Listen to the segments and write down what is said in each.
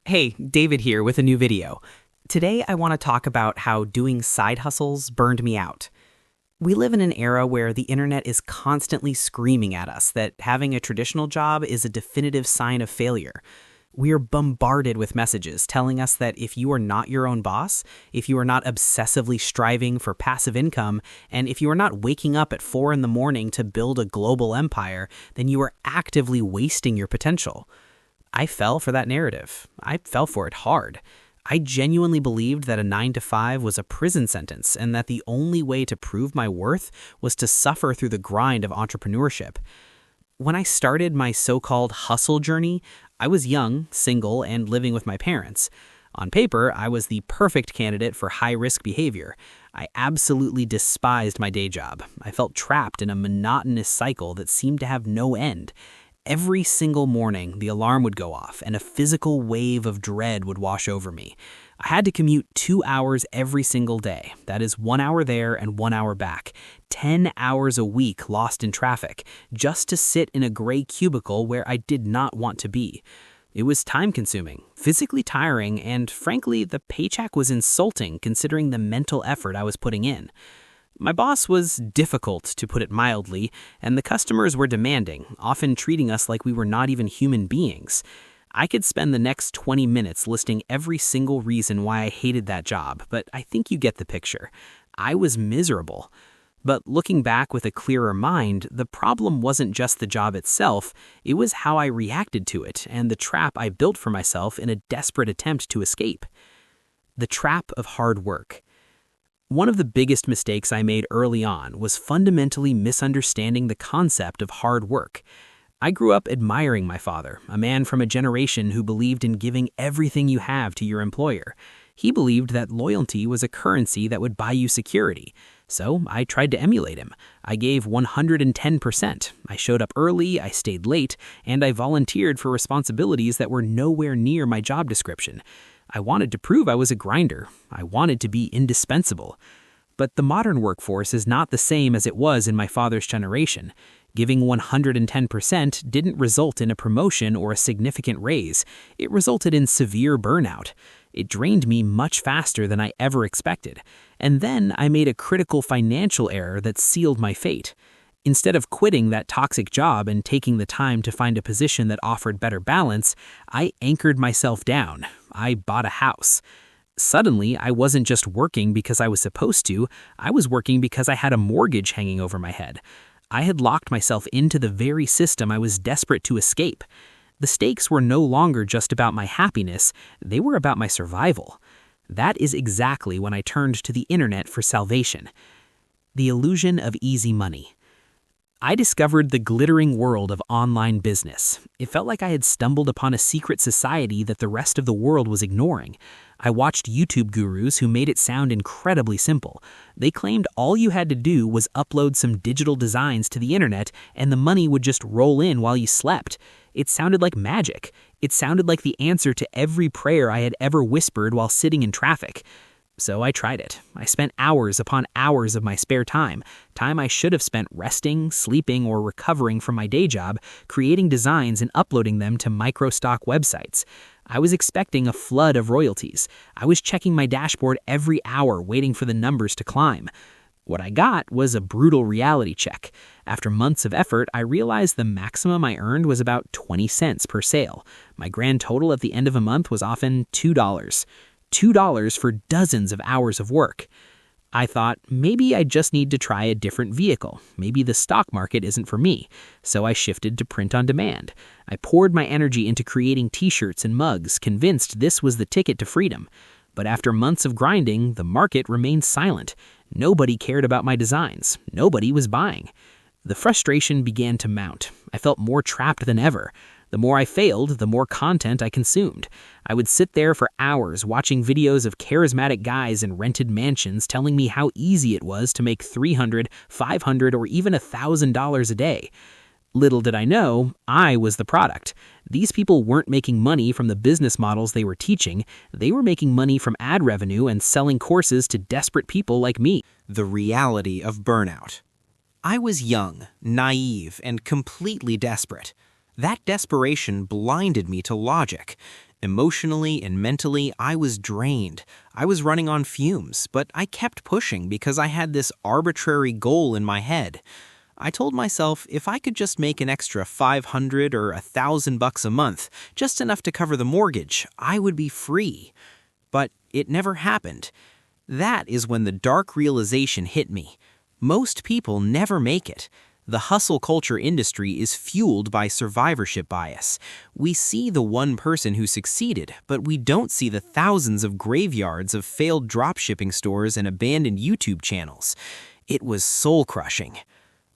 Hey, David here with a new video. Today I want to talk about how doing side hustles burned me out. We live in an era where the internet is constantly screaming at us that having a traditional job is a definitive sign of failure. We are bombarded with messages telling us that if you are not your own boss, if you are not obsessively striving for passive income, and if you are not waking up at 4 in the morning to build a global empire, then you are actively wasting your potential. I fell for that narrative. I fell for it hard. I genuinely believed that a 9 to 5 was a prison sentence and that the only way to prove my worth was to suffer through the grind of entrepreneurship. When I started my so-called hustle journey, I was young, single, and living with my parents. On paper, I was the perfect candidate for high-risk behavior. I absolutely despised my day job. I felt trapped in a monotonous cycle that seemed to have no end. Every single morning, the alarm would go off, and a physical wave of dread would wash over me. I had to commute 2 hours every single day. That is 1 hour there and 1 hour back. 10 hours a week lost in traffic, just to sit in a gray cubicle where I did not want to be. It was time-consuming, physically tiring, and frankly, the paycheck was insulting considering the mental effort I was putting in. My boss was difficult, to put it mildly, and the customers were demanding, often treating us like we were not even human beings. I could spend the next 20 minutes listing every single reason why I hated that job, but I think you get the picture. I was miserable. But looking back with a clearer mind, the problem wasn't just the job itself, it was how I reacted to it and the trap I built for myself in a desperate attempt to escape. The trap of hard work. One of the biggest mistakes I made early on was fundamentally misunderstanding the concept of hard work. I grew up admiring my father, a man from a generation who believed in giving everything you have to your employer. He believed that loyalty was a currency that would buy you security. So I tried to emulate him. I gave 110%. I showed up early, I stayed late, and I volunteered for responsibilities that were nowhere near my job description. I wanted to prove I was a grinder. I wanted to be indispensable. But the modern workforce is not the same as it was in my father's generation. Giving 110% didn't result in a promotion or a significant raise. It resulted in severe burnout. It drained me much faster than I ever expected. And then I made a critical financial error that sealed my fate. Instead of quitting that toxic job and taking the time to find a position that offered better balance, I anchored myself down. I bought a house. Suddenly, I wasn't just working because I was supposed to, I was working because I had a mortgage hanging over my head. I had locked myself into the very system I was desperate to escape. The stakes were no longer just about my happiness, they were about my survival. That is exactly when I turned to the internet for salvation. The illusion of easy money. I discovered the glittering world of online business. It felt like I had stumbled upon a secret society that the rest of the world was ignoring. I watched YouTube gurus who made it sound incredibly simple. They claimed all you had to do was upload some digital designs to the internet and the money would just roll in while you slept. It sounded like magic. It sounded like the answer to every prayer I had ever whispered while sitting in traffic. So I tried it. I spent hours upon hours of my spare time I should have spent resting, sleeping, or recovering from my day job, creating designs and uploading them to microstock websites. I was expecting a flood of royalties. I was checking my dashboard every hour, waiting for the numbers to climb. What I got was a brutal reality check. After months of effort, I realized the maximum I earned was about 20 cents per sale. My grand total at the end of a month was often $2. $2 for dozens of hours of work. I thought, maybe I just need to try a different vehicle. Maybe the stock market isn't for me. So I shifted to print on demand. I poured my energy into creating t-shirts and mugs, convinced this was the ticket to freedom. But after months of grinding, the market remained silent. Nobody cared about my designs. Nobody was buying. The frustration began to mount. I felt more trapped than ever. The more I failed, the more content I consumed. I would sit there for hours watching videos of charismatic guys in rented mansions telling me how easy it was to make $300, $500, or even $1,000 a day. Little did I know, I was the product. These people weren't making money from the business models they were teaching. They were making money from ad revenue and selling courses to desperate people like me. The reality of burnout. I was young, naive, and completely desperate. That desperation blinded me to logic. Emotionally and mentally, I was drained. I was running on fumes, but I kept pushing because I had this arbitrary goal in my head. I told myself if I could just make an extra $500 or $1,000 a month, just enough to cover the mortgage, I would be free. But it never happened. That is when the dark realization hit me. Most people never make it. The hustle culture industry is fueled by survivorship bias. We see the one person who succeeded, but we don't see the thousands of graveyards of failed dropshipping stores and abandoned YouTube channels. It was soul-crushing.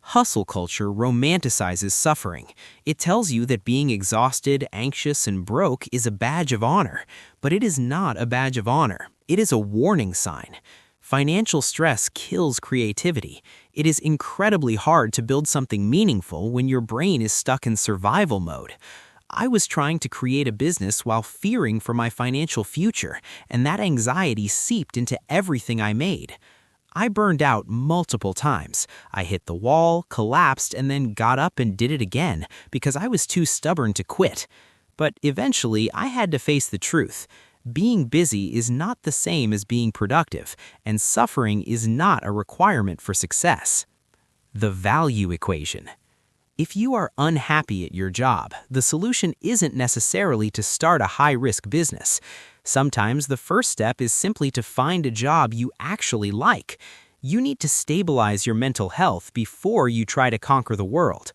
Hustle culture romanticizes suffering. It tells you that being exhausted, anxious, and broke is a badge of honor. But it is not a badge of honor. It is a warning sign. Financial stress kills creativity. It is incredibly hard to build something meaningful when your brain is stuck in survival mode. I was trying to create a business while fearing for my financial future, and that anxiety seeped into everything I made. I burned out multiple times. I hit the wall, collapsed, and then got up and did it again because I was too stubborn to quit. But eventually, I had to face the truth. Being busy is not the same as being productive, and suffering is not a requirement for success. The value equation. If you are unhappy at your job, the solution isn't necessarily to start a high-risk business. Sometimes the first step is simply to find a job you actually like. You need to stabilize your mental health before you try to conquer the world.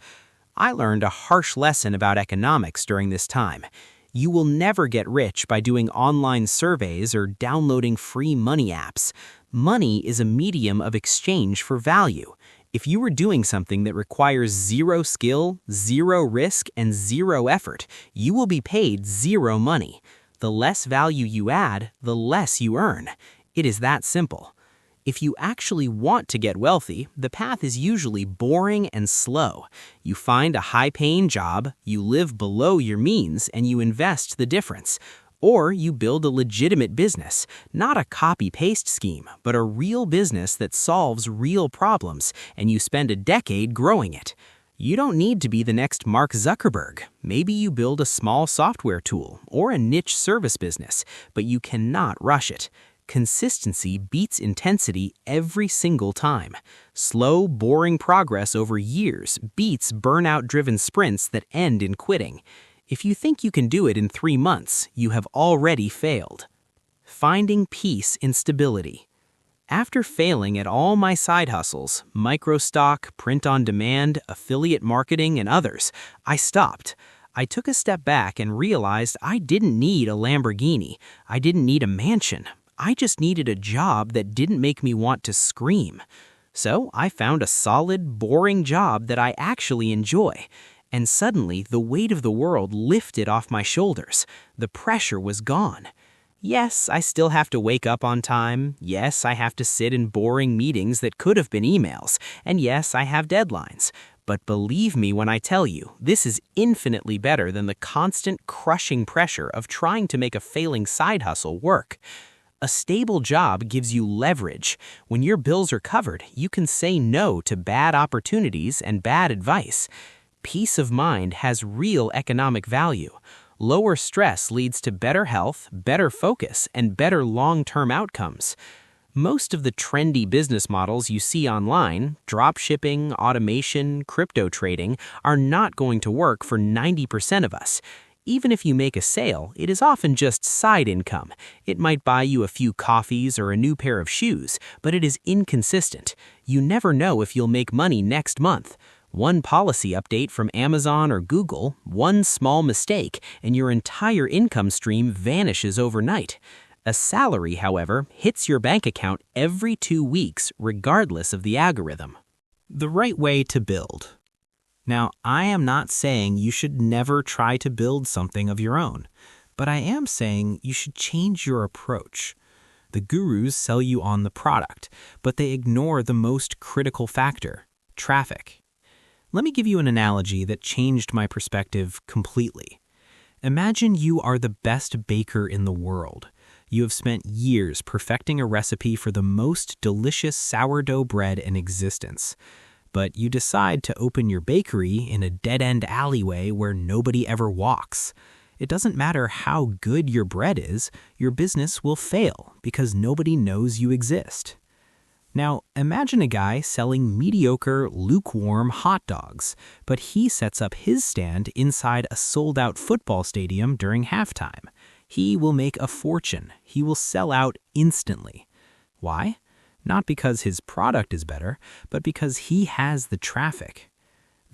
I learned a harsh lesson about economics during this time. You will never get rich by doing online surveys or downloading free money apps. Money is a medium of exchange for value. If you are doing something that requires zero skill, zero risk, and zero effort, you will be paid zero money. The less value you add, the less you earn. It is that simple. If you actually want to get wealthy, the path is usually boring and slow. You find a high-paying job, you live below your means, and you invest the difference. Or you build a legitimate business, not a copy-paste scheme, but a real business that solves real problems, and you spend a decade growing it. You don't need to be the next Mark Zuckerberg. Maybe you build a small software tool or a niche service business, but you cannot rush it. Consistency beats intensity every single time. Slow, boring progress over years beats burnout-driven sprints that end in quitting. If you think you can do it in 3 months, you have already failed. Finding peace in stability. After failing at all my side hustles, microstock, print-on-demand, affiliate marketing, and others, I stopped. I took a step back and realized I didn't need a Lamborghini. I didn't need a mansion. I just needed a job that didn't make me want to scream. So I found a solid, boring job that I actually enjoy. And suddenly, the weight of the world lifted off my shoulders. The pressure was gone. Yes, I still have to wake up on time. Yes, I have to sit in boring meetings that could have been emails. And yes, I have deadlines. But believe me when I tell you, this is infinitely better than the constant crushing pressure of trying to make a failing side hustle work. A stable job gives you leverage. When your bills are covered, you can say no to bad opportunities and bad advice. Peace of mind has real economic value. Lower stress leads to better health, better focus, and better long-term outcomes. Most of the trendy business models you see online, dropshipping, automation, crypto trading, are not going to work for 90% of us. Even if you make a sale, it is often just side income. It might buy you a few coffees or a new pair of shoes, but it is inconsistent. You never know if you'll make money next month. One policy update from Amazon or Google, one small mistake, and your entire income stream vanishes overnight. A salary, however, hits your bank account every 2 weeks, regardless of the algorithm. The right way to build. Now, I am not saying you should never try to build something of your own, but I am saying you should change your approach. The gurus sell you on the product, but they ignore the most critical factor, traffic. Let me give you an analogy that changed my perspective completely. Imagine you are the best baker in the world. You have spent years perfecting a recipe for the most delicious sourdough bread in existence. But you decide to open your bakery in a dead-end alleyway where nobody ever walks. It doesn't matter how good your bread is, your business will fail because nobody knows you exist. Now, imagine a guy selling mediocre, lukewarm hot dogs, but he sets up his stand inside a sold-out football stadium during halftime. He will make a fortune. He will sell out instantly. Why? Not because his product is better, but because he has the traffic.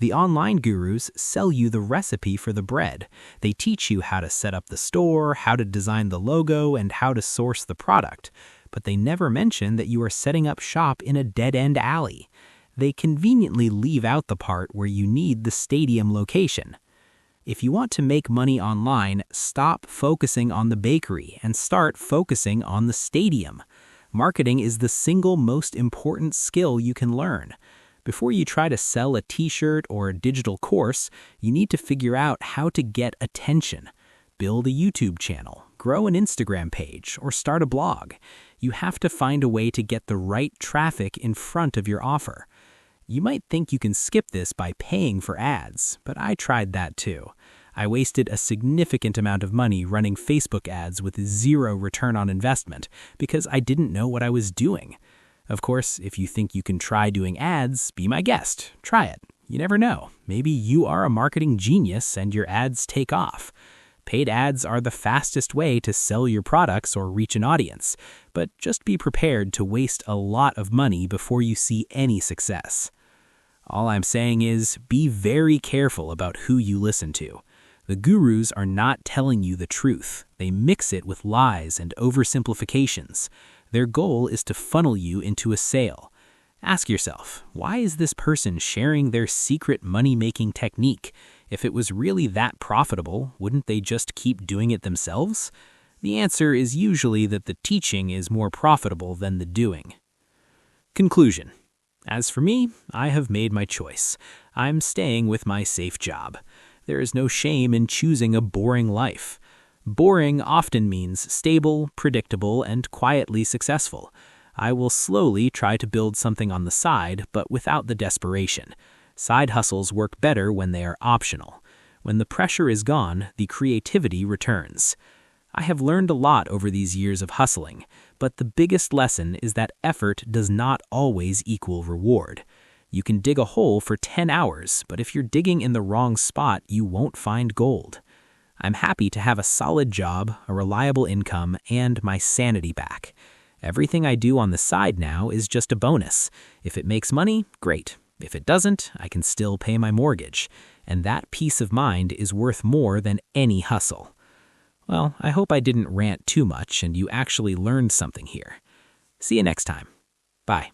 The online gurus sell you the recipe for the bread. They teach you how to set up the store, how to design the logo, and how to source the product. But they never mention that you are setting up shop in a dead-end alley. They conveniently leave out the part where you need the stadium location. If you want to make money online, stop focusing on the bakery and start focusing on the stadium. Marketing is the single most important skill you can learn. Before you try to sell a t-shirt or a digital course, you need to figure out how to get attention. Build a YouTube channel, grow an Instagram page, or start a blog. You have to find a way to get the right traffic in front of your offer. You might think you can skip this by paying for ads, but I tried that too. I wasted a significant amount of money running Facebook ads with zero return on investment because I didn't know what I was doing. Of course, if you think you can try doing ads, be my guest. Try it. You never know. Maybe you are a marketing genius and your ads take off. Paid ads are the fastest way to sell your products or reach an audience, but just be prepared to waste a lot of money before you see any success. All I'm saying is be very careful about who you listen to. The gurus are not telling you the truth. They mix it with lies and oversimplifications. Their goal is to funnel you into a sale. Ask yourself, why is this person sharing their secret money-making technique? If it was really that profitable, wouldn't they just keep doing it themselves? The answer is usually that the teaching is more profitable than the doing. Conclusion. As for me, I have made my choice. I'm staying with my safe job. There is no shame in choosing a boring life. Boring often means stable, predictable, and quietly successful. I will slowly try to build something on the side, but without the desperation. Side hustles work better when they are optional. When the pressure is gone, the creativity returns. I have learned a lot over these years of hustling, but the biggest lesson is that effort does not always equal reward. You can dig a hole for 10 hours, but if you're digging in the wrong spot, you won't find gold. I'm happy to have a solid job, a reliable income, and my sanity back. Everything I do on the side now is just a bonus. If it makes money, great. If it doesn't, I can still pay my mortgage. And that peace of mind is worth more than any hustle. Well, I hope I didn't rant too much and you actually learned something here. See you next time. Bye.